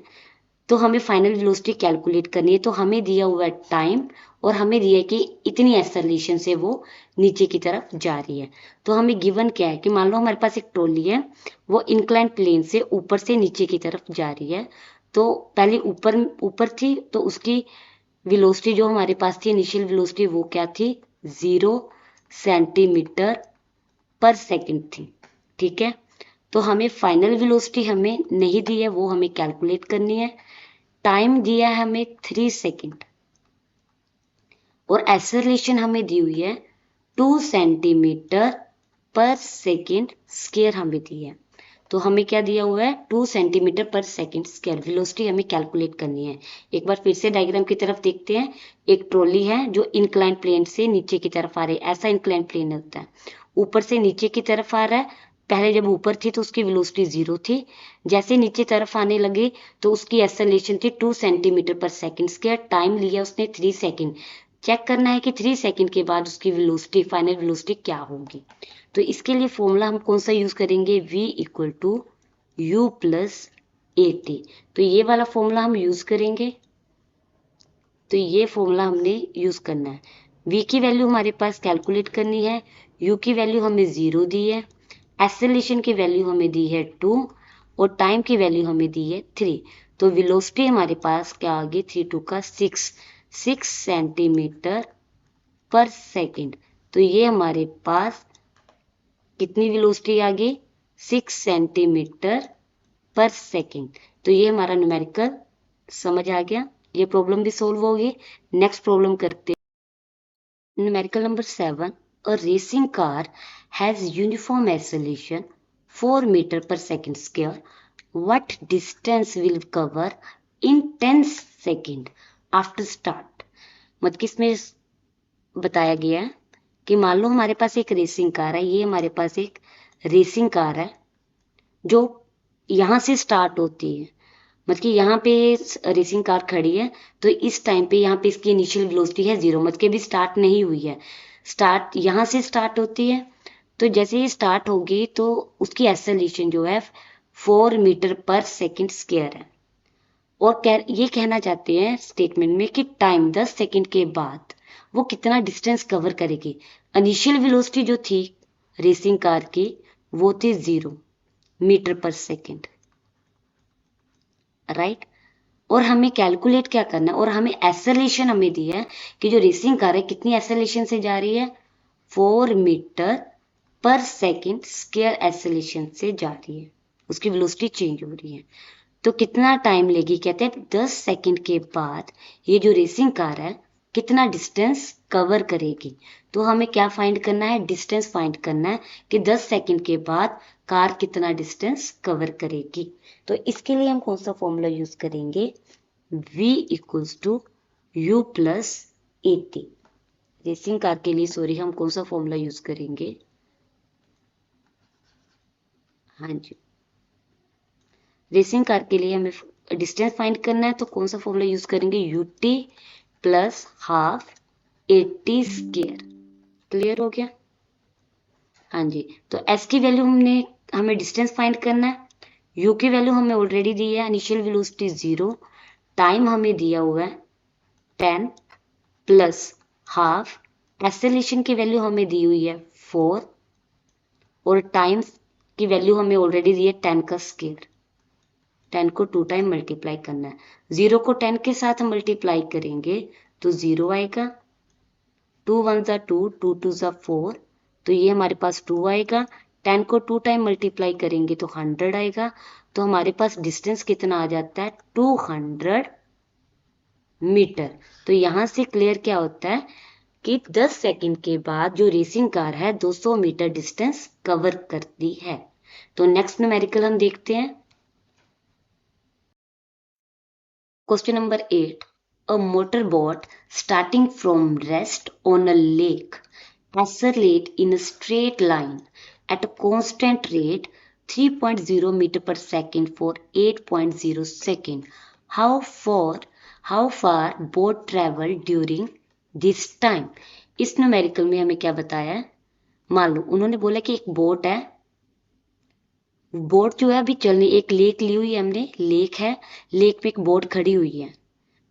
तो हमें फाइनल वेलोसिटी कैलकुलेट करनी है। तो हमें दिया हुआ है टाइम और हमें दिया है कि इतनी एक्सेलरेशन से वो नीचे की तरफ जा रही है। तो हमें गिवन क्या है कि मान लो हमारे पास एक ट्रॉली है, वो इंक्लाइन प्लेन से ऊपर से नीचे की तरफ जा रही है। तो पहले ऊपर ऊपर थी तो उसकी वेलोसिटी जो हमारे पास थी, इनिशियल वेलोसिटी, वो क्या थी? 0 सेंटीमीटर पर सेकंड थी। ठीक है, तो हमें फाइनल वेलोसिटी हमें नहीं दी है, वो हमें कैलकुलेट करनी है। टाइम दिया है हमें 3 सेकंड और एक्सेलरेशन हमें दी हुई है 2 सेंटीमीटर पर सेकंड स्क्वायर हमें दी है। तो हमें क्या दिया हुआ है? 2 सेंटीमीटर पर सेकंड स्क्वायर। वेलोसिटी हमें कैलकुलेट करनी है। एक बार फिर से डायग्राम की तरफ देखते हैं। एक ट्रॉली है जो इंक्लाइन प्लेन से नीचे की तरफ आ रही है। ऐसा इंक्लाइन प्लेन होता है, ऊपर से नीचे की तरफ आ रहा है। पहले जब ऊपर थी तो उसकी वेलोसिटी 0 थी। जैसे नीचे तरफ आने लगे तो उसकी एक्सेलरेशन थी 2 सेंटीमीटर पर सेकंड स्क्वायर। टाइम लिया उसने 3 सेकंड। चेक करना है कि 3 सेकंड के बाद उसकी वेलोसिटी, फाइनल वेलोसिटी क्या होगी। तो इसके लिए फॉर्मूला हम कौन सा यूज करेंगे? v = u + at। तो ये वाला फॉर्मूला हम यूज करेंगे। तो ये फॉर्मूला हमने यूज करना है। v की वैल्यू हमारे पास कैलकुलेट करनी है। u की वैल्यू हमें 0 दी है, एक्सेलरेशन की वैल्यू हमें दी है 2 और टाइम की वैल्यू हमें दी है 3। तो वेलोसिटी हमारे पास क्या आ गई? 3 2 का 6 सेंटीमीटर पर सेकंड। तो ये हमारे पास कितनी वेलोसिटी आ गई? 6 सेंटीमीटर पर सेकंड। तो ये हमारा न्यूमेरिकल समझ आ गया। ये प्रॉब्लम भी सोल्व होगी। नेक्स्ट प्रॉब्लम करते हैं। Numerical number 7। A racing car has uniform acceleration 4 metre per second square. What distance will cover in 10 second after start? मतलब कि इसमें बताया गया है कि मान लो हमारे पास एक रेसिंग कार है, ये हमारे पास एक रेसिंग कार है जो यहाँ से स्टार्ट होती है। मतलब कि यहाँ पे रेसिंग कार खड़ी है, तो इस टाइम पे यहाँ पे इसकी इनिशियल वेलोसिटी है 0, मतलब कि अभी स्टार्ट नहीं हुई है। स्टार्ट यहाँ से स्टार्ट होती है, तो जैसे ये स्टार्ट होगी तो उसकी एक्सेलरेशन जो है 4 मीटर पर सेकेंड स्क्वायर है। और ये कहना चाहते हैं स्टेटमेंट में कि टाइम 10 सेकंड के बाद वो कितना डिस्टेंस कवर करेगी। इनिशियल वेलोसिटी जो थी रेसिंग कार की वो थी 0 मीटर पर सेकेंड, राइट। और हमें कैलकुलेट क्या करना है, और हमें एक्सेलरेशन हमें दी है कि जो रेसिंग कार है कितनी एक्सेलरेशन से जा रही है, 4 metre per second square acceleration से जा रही है, उसकी वेलोसिटी चेंज हो रही है। तो कितना टाइम लेगी, कहते हैं 10 सेकंड के बाद ये जो रेसिंग कार है कितना डिस्टेंस कवर करेगी। तो हमें क्या फाइंड करना है, डिस्टेंस फाइंड करना है कि 10 सेकंड के बाद कार कितना डिस्टेंस कवर करेगी। तो इसके लिए हम कौन सा फॉर्मूला यूज करेंगे, v equals to u plus a t. Racing car के लिए सॉरी हम कौन सा फॉर्मूला यूज करेंगे, हाँ जी, रेसिंग कार के लिए हमें डिस्टेंस फाइंड करना है तो कौन सा फॉर्मूला यूज करेंगे, UT plus half a t square. Clear हो गया, हाँ जी। तो एस की वैल्यू हमें डिस्टेंस फाइंड करना है, यू की वैल्यू हमें ऑलरेडी दी है, इनिशियल वेलोसिटी 0, टाइम हमें दिया हुआ है 10 प्लस हाफ, एक्सेलरेशन की वैल्यू हमें दी हुई है 4, और टाइम की वैल्यू हमें ऑलरेडी दी है 10 का स्क्वायर। 10 को 2 टाइम मल्टीप्लाई करना है, 0 को 10 के साथ मल्टीप्लाई करेंगे तो 0 आएगा, 2 1 ज़ा 2, 2 2 ज़ा 4, तो ये हमारे पास 2 आएगा। 10 को 2 टाइम मल्टीप्लाई करेंगे तो 100 आएगा। तो हमारे पास डिस्टेंस कितना आ जाता है, 200 मीटर। तो यहाँ से क्लियर क्या होता है कि 10 सेकंड के बाद जो रेसिंग कार है 200 मीटर डिस्टेंस कवर करती है। तो नेक्स्ट न्यूमेरिकल हम देखते हैं, question number 8, a motorboat starting from rest on a lake accelerate in a straight line at a constant rate 3.0 meter per second for 8.0 second. How far boat travel during this time? इस numerical में हमें क्या बताया है, मान लो उन्होंने बोला कि एक बोट है, बोट जो है अभी चलनी, एक लेक ली हुई है हमने, लेक है, लेक पे एक बोट खड़ी हुई है,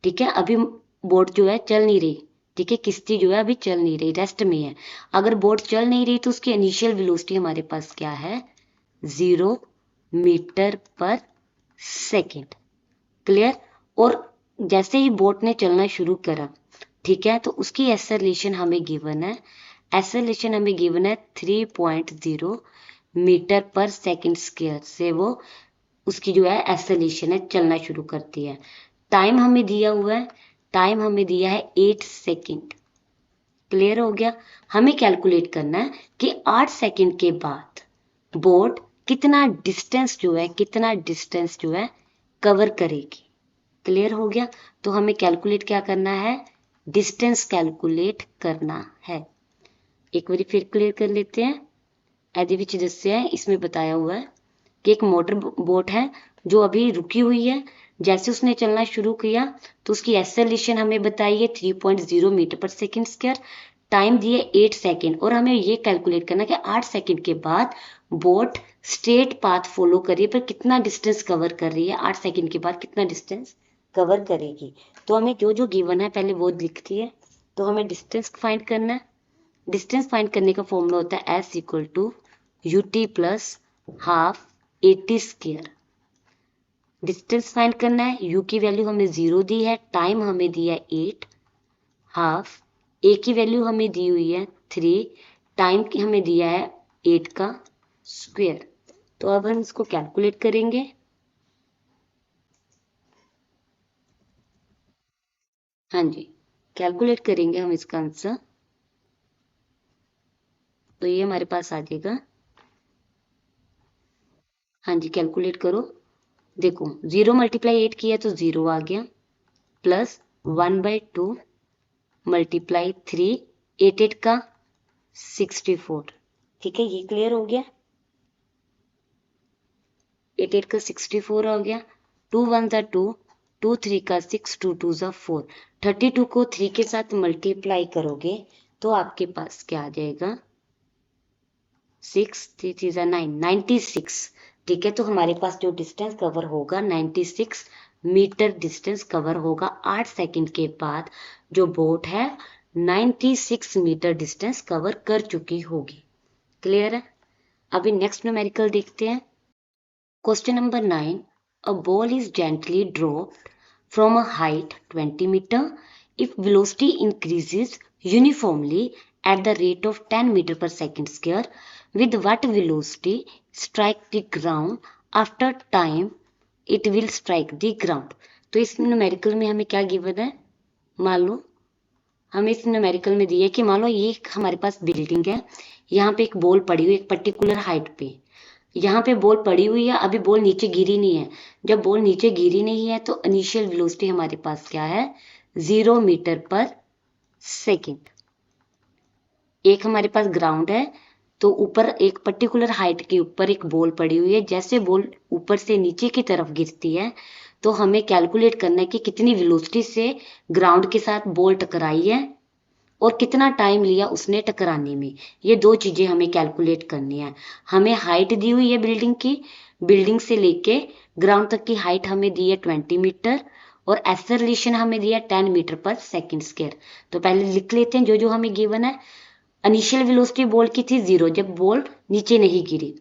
ठीक है। अभी बोट जो है चल नहीं रही, ठीक है, किश्ती जो है अभी चल नहीं रही, रेस्ट में है। अगर बोट चल नहीं रही तो उसकी इनिशियल वेलोसिटी हमारे पास क्या है, 0 मीटर पर सेकेंड। क्लियर। और जैसे ही बोट ने चलना शुरू करा, ठीक है, तो उसकी एक्सेलरेशन हमें गिवन है, एक्सेलरेशन हमें गिवन है 3.0 मीटर पर सेकेंड स्क्वायर से वो उसकी जो है एक्सेलरेशन है चलना शुरू करती है। टाइम हमें दिया हुआ है, टाइम हमें दिया है 8 सेकेंड। क्लियर हो गया। हमें कैलकुलेट करना है कि 8 सेकेंड के बाद बोट कितना डिस्टेंस जो है, कितना डिस्टेंस जो है कवर करेगी। क्लियर हो गया। तो हमें कैलकुलेट क्या करना है, डिस्टेंस कैलकुलेट करना है। एक बार फिर क्लियर कर लेते हैं। ਇਹਦੇ ਵਿੱਚ ਦੱਸਿਆ है, इसमें बताया हुआ है कि एक मोटर बोट है जो अभी रुकी हुई है, जैसे उसने चलना शुरू किया तो उसकी एक्सेलरेशन हमें बताई है 3.0 metre per second square, time दिए 8 सेकेंड, और हमें ये कैलकुलेट करना कि 8 सेकेंड के बाद बोट स्ट्रेट पाथ फॉलो कर रही है पर कितना डिस्टेंस कवर कर रही है, 8 सेकेंड के बाद कितना डिस्टेंस कवर करेगी। तो हमें जो जो गिवन है पहले वो लिखती है। तो हमें डिस्टेंस फाइंड करना है, डिस्टेंस फाइंड करने का फॉर्मूला होता है s equal to u t plus half a t square. Distance find करना है, यू की वैल्यू हमें 0 दी है, टाइम हमें दिया है 8, हाफ ए की वैल्यू हमें दी हुई है 3, टाइम की हमें दिया है 8 का स्क्वायर। तो अब हम इसको कैलकुलेट करेंगे। हाँ जी, कैलकुलेट करेंगे हम इसका आंसर। तो ये हमारे पास आ जाएगा, हाँ जी कैलकुलेट करो। देखो 0 मल्टीप्लाई 8 किया तो 0 आ गया, प्लस 1/2 मल्टीप्लाई 3, 8 8 का 64। ठीक है, ये क्लियर हो गया। 8 8 का 64 हो गया। 2 1 ज़ा 2, 2 3 का 6, 2 2 ज़ा 4। 32 को 3 के साथ मल्टीप्लाई करोगे तो आपके पास क्या आ जाएगा, 6 3 3 ज़ा 9, 96। ठीक है, तो हमारे पास जो डिस्टेंस कवर होगा 96 मीटर डिस्टेंस कवर होगा 8 सेकंड के बाद। जो बोट है 96 मीटर डिस्टेंस कवर कर चुकी होगी। क्लियर है। अभी नेक्स्ट न्यूमेरिकल देखते हैं। Question number 9. A ball is gently dropped from a height 20 meter. If velocity increases uniformly at the rate of 10 meter per second square, with what velocity strike the ground after time it will strike the ground? तो इस numerical में हमें क्या given है, मान लो हमें इस numerical में दिया है कि मान लो ये हमारे पास बिल्डिंग है, यहाँ पे एक बॉल पड़ी हुई एक पर्टिकुलर हाइट पे, यहाँ पे बॉल पड़ी हुई है, अभी बॉल नीचे गिरी नहीं है। जब बॉल नीचे गिरी नहीं है तो इनिशियल वेलोसिटी हमारे पास क्या है, 0 मीटर पर सेकेंड। एक हमारे पास ग्राउंड है, तो ऊपर एक पर्टिकुलर हाइट के ऊपर एक बॉल पड़ी हुई है। जैसे बॉल ऊपर से नीचे की तरफ गिरती है तो हमें कैलकुलेट करना है कि कितनी वेलोसिटी से ग्राउंड के साथ बॉल टकराई है और कितना टाइम लिया उसने टकराने में। ये दो चीजें हमें कैलकुलेट करनी है। हमें हाइट दी हुई है बिल्डिंग की, बिल्डिंग से लेके ग्राउंड तक की हाइट हमें दी है 20 मीटर और एक्सेलरेशन हमें दिया 10 मीटर पर सेकंड स्क्वायर। तो पहले लिख लेते हैं जो जो हमें गिवन है। इनिशियल वेलोसिटी बॉल की थी 0 जब बॉल नीचे नहीं गिरी।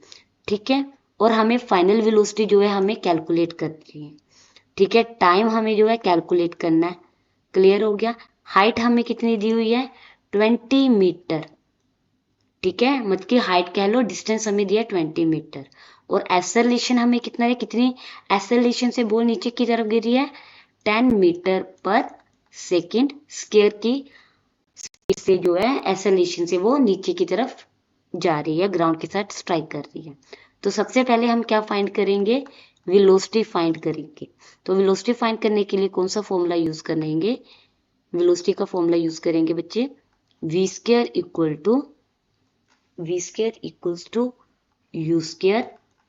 ठीक है, और हमें फाइनल वेलोसिटी जो है हमें कैलकुलेट करनी है। ठीक है, टाइम हमें जो है कैलकुलेट करना है। क्लियर हो गया। हाइट हमें कितनी दी हुई है, 20 मीटर। ठीक है, मतलब कि हाइट कह लो, डिस्टेंस हमें दिया 20 मीटर। और एक्सेलरेशन हमें कितना है, कितनी एक्सेलरेशन से बॉल नीचे की तरफ गिरी है, 10 मीटर पर सेकेंड स्क्वायर की स्पीड से जो है एक्सेलरेशन से वो नीचे की तरफ जा रही है, ग्राउंड के साथ स्ट्राइक कर रही है। तो सबसे पहले हम क्या फाइंड करेंगे, वेलोसिटी फाइंड करेंगे। तो वेलोसिटी फाइंड करने के लिए कौन सा फॉर्मूला यूज करेंगे, वेलोसिटी का फॉर्मूला यूज करेंगे बच्चे, v square equals to u square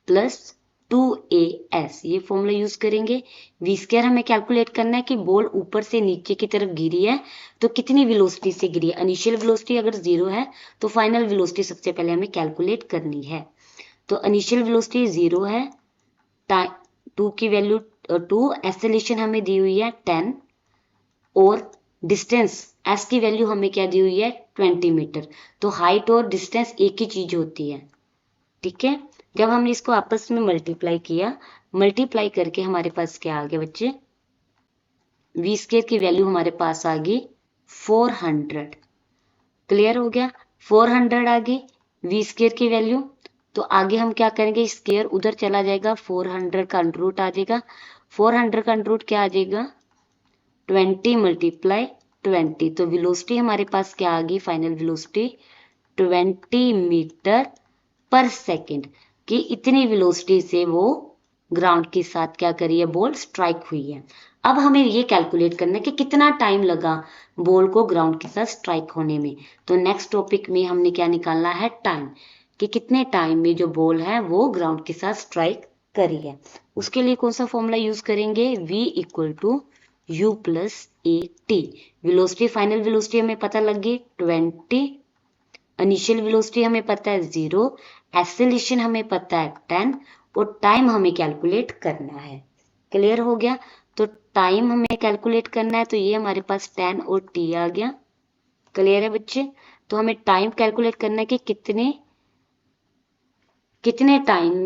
plus 2as। ये फॉर्मूला यूज करेंगे। वी स्क्वायर हमें कैलकुलेट करना है कि बॉल ऊपर से नीचे की तरफ गिरी है तो कितनी वेलोसिटी से गिरी है। इनिशियल वेलोसिटी अगर 0 है तो फाइनल वेलोसिटी सबसे पहले हमें कैलकुलेट करनी है। तो इनिशियल वेलोसिटी 0 है, टाइम 2 की वैल्यू 2, एक्सेलरेशन हमें दी हुई है 10 और डिस्टेंस एस की वैल्यू हमें क्या दी हुई है 20 मीटर। तो हाइट और डिस्टेंस एक ही चीज होती है। ठीक है, जब हमने इसको आपस में मल्टीप्लाई किया, मल्टीप्लाई करके हमारे पास क्या आ गया बच्चे, वी स्क्वायर की वैल्यू हमारे पास आ गई 400। क्लियर हो गया, 400 आ गई वी स्क्वायर की वैल्यू। तो आगे हम क्या करेंगे, स्क्वायर उधर चला जाएगा, 400 का अंडर रूट आ जाएगा। 400 का अंडर रूट क्या आ जाएगा, 20 मल्टीप्लाई 20। तो वेलोसिटी हमारे पास क्या आ गई, final velocity 20 metre per second की इतनी वेलोसिटी से वो ग्राउंड के साथ क्या करी है, बॉल स्ट्राइक हुई है। अब हमें ये कैलकुलेट करना है कि कितना टाइम लगा बॉल को ग्राउंड के साथ स्ट्राइक होने में। तो नेक्स्ट टॉपिक में हमने क्या निकालना है, टाइम, कि कितने टाइम में जो बॉल है वो ग्राउंड के साथ स्ट्राइक करी है। उसके लिए कौन सा फॉर्मूला यूज करेंगे, v equal to u plus a t. Velocity final velocity हमें पता लग गई 20, इनिशियल वेलोसिटी हमें पता है 0, एक्सेलरेशन हमें पता है 10 और टाइम हमें कैलकुलेट करना है। क्लियर हो गया। तो टाइम हमें कैलकुलेट करना है, तो ये हमारे पास 10 और t आ गया। क्लियर है बच्चे। तो हमें टाइम कैलकुलेट करना है कि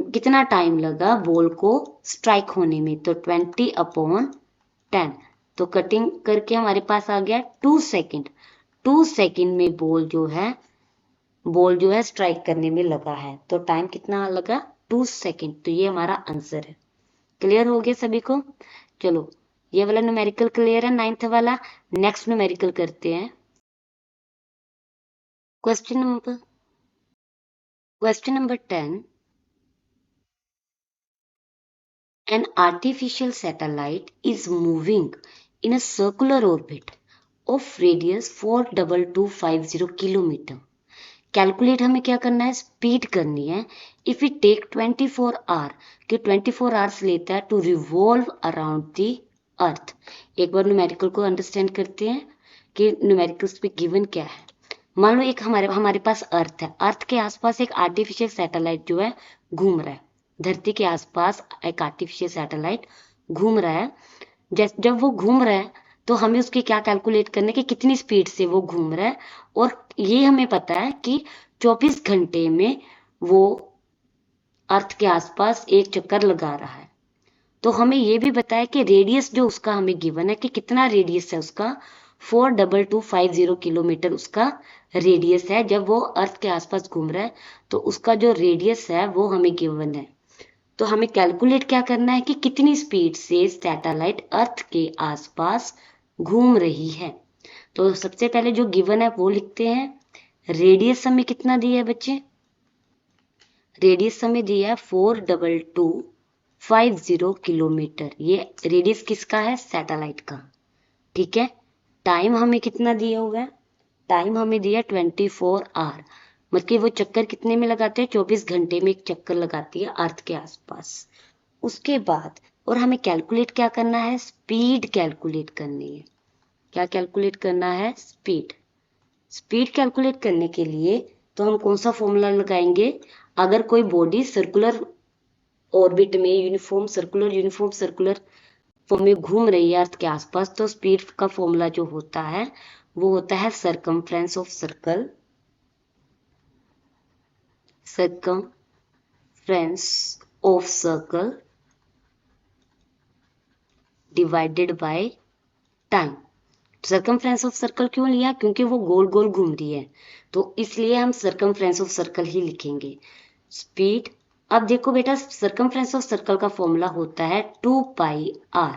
कितना टाइम लगा बॉल को स्ट्राइक होने में। तो 20/10। तो कटिंग करके हमारे पास आ गया 2 सेकेंड। 2 सेकेंड में बॉल जो है स्ट्राइक करने में लगा है। तो टाइम कितना लगा, 2 सेकेंड। तो ये हमारा आंसर है। क्लियर हो गया सभी को। चलो, ये वाला न्यूमेरिकल क्लियर है, 9th वाला। नेक्स्ट न्यूमेरिकल करते हैं। Question number 10। An artificial satellite is moving in a circular orbit of radius 42250 kilometre. Calculate हमें क्या करना है, स्पीड करनी है। इफ इट टेक 24 आवर, कि 24 आवर्स लेता है टू रिवॉल्व अराउंड दी अर्थ। एक बार न्यूमेरिकल को अंडरस्टैंड करते हैं कि न्यूमेरिकल्स पे गिवन क्या है। मान लो एक हमारे पास अर्थ है, अर्थ के आसपास एक आर्टिफिशियल सैटेलाइट जो है घूम रहा है। धरती के आसपास एक आर्टिफिशियल सैटेलाइट घूम रहा है। जब वो घूम रहा है तो हमें उसकी क्या कैलकुलेट करना है कि कितनी स्पीड से वो घूम रहा है, और ये हमें पता है कि 24 घंटे में वो अर्थ के आसपास एक चक्कर लगा रहा है। तो हमें ये भी बताया कि रेडियस जो उसका हमें गिवन है कि कितना रेडियस है उसका, 42250 किलोमीटर उसका रेडियस है। जब वो अर्थ के आसपास घूम रहा है तो उसका जो रेडियस है वो हमें गिवन है। तो हमें कैलकुलेट क्या करना है कि कितनी स्पीड से सैटेलाइट अर्थ के आसपास घूम रही है। तो सबसे पहले जो गिवन है वो लिखते हैं। रेडियस हमें कितना दिया है बच्चे, रेडियस हमें दिया है 42250 किलोमीटर। ये रेडियस किसका है, सैटेलाइट का। ठीक है, टाइम हमें कितना दिया हुआ है, टाइम हमें दिया 24 आवर, मतलब कि वो चक्कर कितने में लगाते हैं, 24 घंटे में एक चक्कर लगाती है अर्थ के आसपास। उसके बाद और हमें कैलकुलेट क्या करना है, स्पीड कैलकुलेट करनी है। क्या कैलकुलेट करना है, स्पीड। स्पीड कैलकुलेट करने के लिए तो हम कौन सा फॉर्मूला लगाएंगे, अगर कोई बॉडी सर्कुलर ऑर्बिट में यूनिफॉर्म सर्कुलर फॉर्म में घूम रही है अर्थ के आसपास, तो स्पीड का फॉर्मूला जो होता है वो होता है circumference of circle, circumference of circle divided by time. Circumference of circle क्यों लिया, क्योंकि वो गोल गोल घूम रही है, तो इसलिए हम सरकमफ्रेंस ऑफ सर्कल ही लिखेंगे। स्पीड, अब देखो बेटा, सरकमफ्रेंस ऑफ सर्कल का फॉर्मूला होता है 2πr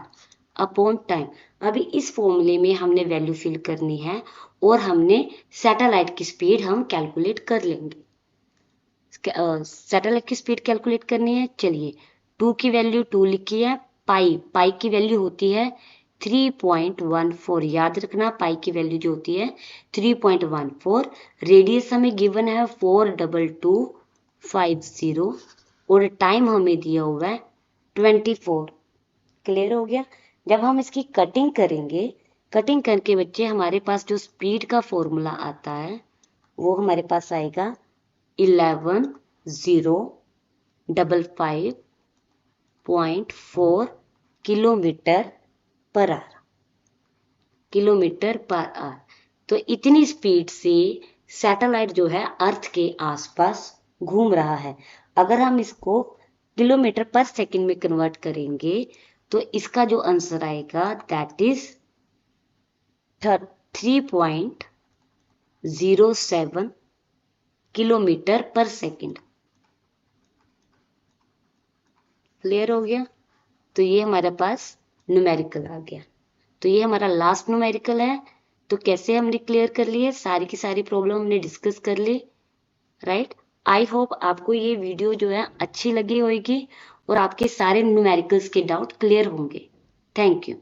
अपॉन टाइम। अभी इस फॉर्मूले में हमने वैल्यू फिल करनी है और हमने सैटेलाइट की स्पीड हम कैलकुलेट कर लेंगे। सैटेलाइट की स्पीड कैलकुलेट करनी है, चलिए 2 की वैल्यू 2 लिखी है, पाई की वैल्यू होती है 3.14, याद रखना पाई की वैल्यू जो होती है 3.14। रेडियस हमें गिवन है 42250 और टाइम हमें दिया हुआ है 24। क्लियर हो गया। जब हम इसकी कटिंग करेंगे, कटिंग करके बच्चे हमारे पास जो स्पीड का फॉर्मूला आता है वो हमारे पास आएगा 11,055.4 किलोमीटर पर आवर। तो इतनी स्पीड से सैटेलाइट जो है अर्थ के आसपास घूम रहा है। अगर हम इसको किलोमीटर पर सेकंड में कन्वर्ट करेंगे तो इसका जो आंसर आएगा दैट इज 3.07 किलोमीटर पर सेकंड। क्लियर हो गया। तो ये हमारे पास न्यूमेरिकल आ गया। तो ये हमारा लास्ट न्यूमेरिकल है। तो कैसे हमने क्लियर कर लिए, सारी की सारी प्रॉब्लम हमने डिस्कस कर ली, राइट। आई होप आपको ये वीडियो जो है अच्छी लगी होगी और आपके सारे न्यूमेरिकल्स के डाउट क्लियर होंगे। Thank you.